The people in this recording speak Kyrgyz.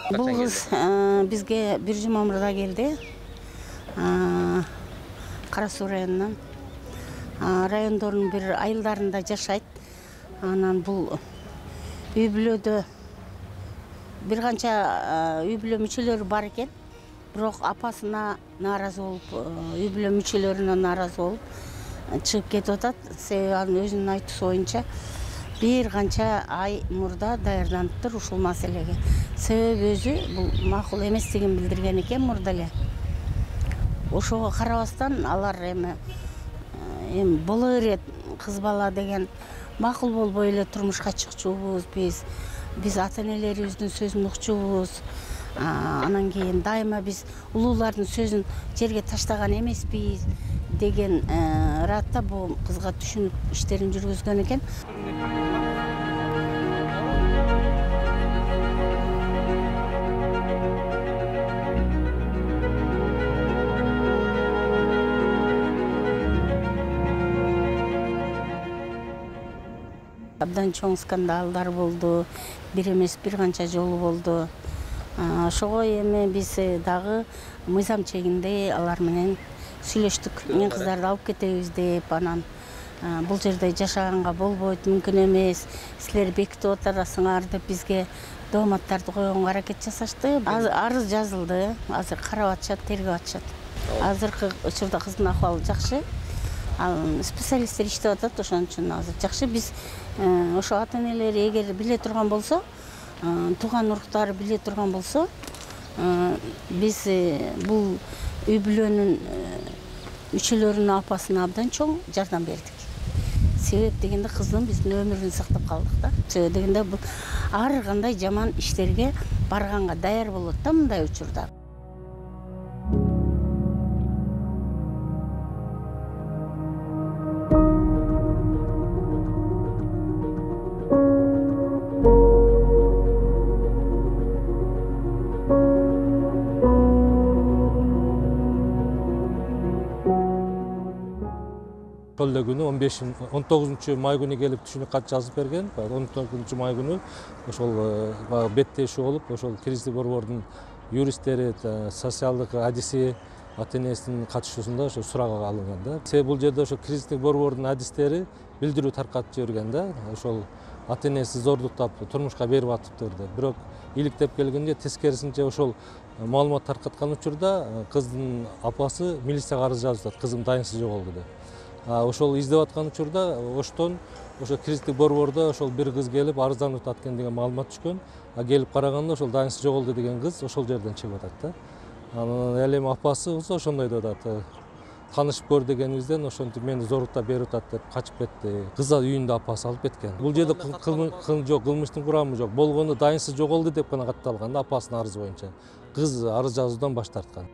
Бул кыз бизге бир жума мурда келди. Кара Суу районунан. Райондордун бир айылдарында жашайт. Анан бул үй бүлөдө бир канча үй бүлө мүчөлөрү бар экен. Бирок апасына нааразы болуп, үй бүлө мүчөлөрүнө нааразы болуп чыгып кетип атат. Себеби анын өзүнүн айтуусу боюнча бир канча ай мурда даярданыптыр ушул маселеге. Себеби өзү бул макул эместигин билдирген экен мурда эле. Ошого карабастан алар эми боло берет кыз бала деген макул болбой эле турмушка чыкчубуз биз. Биз ата-энелерибиздин сөзүн укчубуз. Анан кийин дайыма биз улуулардын сөзүн жерге таштаган эмеспиз деген ыраатта бул кызга түшүнүп иштерин жүргүзгөн экен. Абдан чоң скандалдар болду, бир эмес бир канча жолу болду. Ошого эми биз дагы мыйзам чегинде алар менен сүйлөштүк. Мен кыздарды алып кетебиз деп, анан бул жерде жашаганга болбойт, мүмкүн эмес, силер бекитип отурасыңар деп бизге дооматтарды койгонго аракет жасашты. Арыз жазылды, азыр карап атышат, тергеп атышат. Азыркы учурда кыздын акыбалы жакшы. Специалисттер иштеп атат, ошон үчүн азыр жакшы. Биз ошо ата-энелери эгер биле турган болсо, тууган уруктары биле турган болсо, биз бул үй бүлөнүн мүчөлөрүнүн апасына абдан чоң жардам бердик. Себеп дегенде кыздын биздин өмүрүн сактап калдык да. Себеп дегенде бул ар кандай жаман иштерге барганга даяр болот да мындай учурда. Ошол күнү 19 май күнү келип түшүнүк кат жазып берген. 19 май күнү ошол беттешүү болуп, ошол кризистик борбордун юристтери, социалдык адиси, ата-энесинин катышуусунда ошо сурак алынган да. Себеби бул жерде ошо кризистик борбордун адистери билдирүү таркатып жиберген да. Ошол ата-энеси зордуктап турмушка берип атыптыр деп. Бирок иликтеп келгенде тескерисинче ошол маалымат таркаткан учурда кыздын апасы милицияга арыз жазып атат, кызым дайынсыз жоголду деп. Ошол издеп аткан учурда оштон ошо кризистик борбордо ошол бир кыз келип арызданып атат экен деген маалымат түшкөн. Келип караганда ошол дайынсыз жоголду деген кыз ошол жерден чыгып атат да. Анан элем апасы болсо ошондой деп атат. Танышып көр дегенибизден ошентип мени зордуктап берип атат деп качып кетти. Кыз үйүндө апасы алып кеткен. Бул жерде кылмыштын курамы жок. Болгону дайынсыз жоголду деп гана катталган да апасынын арызы боюнча. Кыз арыз жазуудан баш тарткан.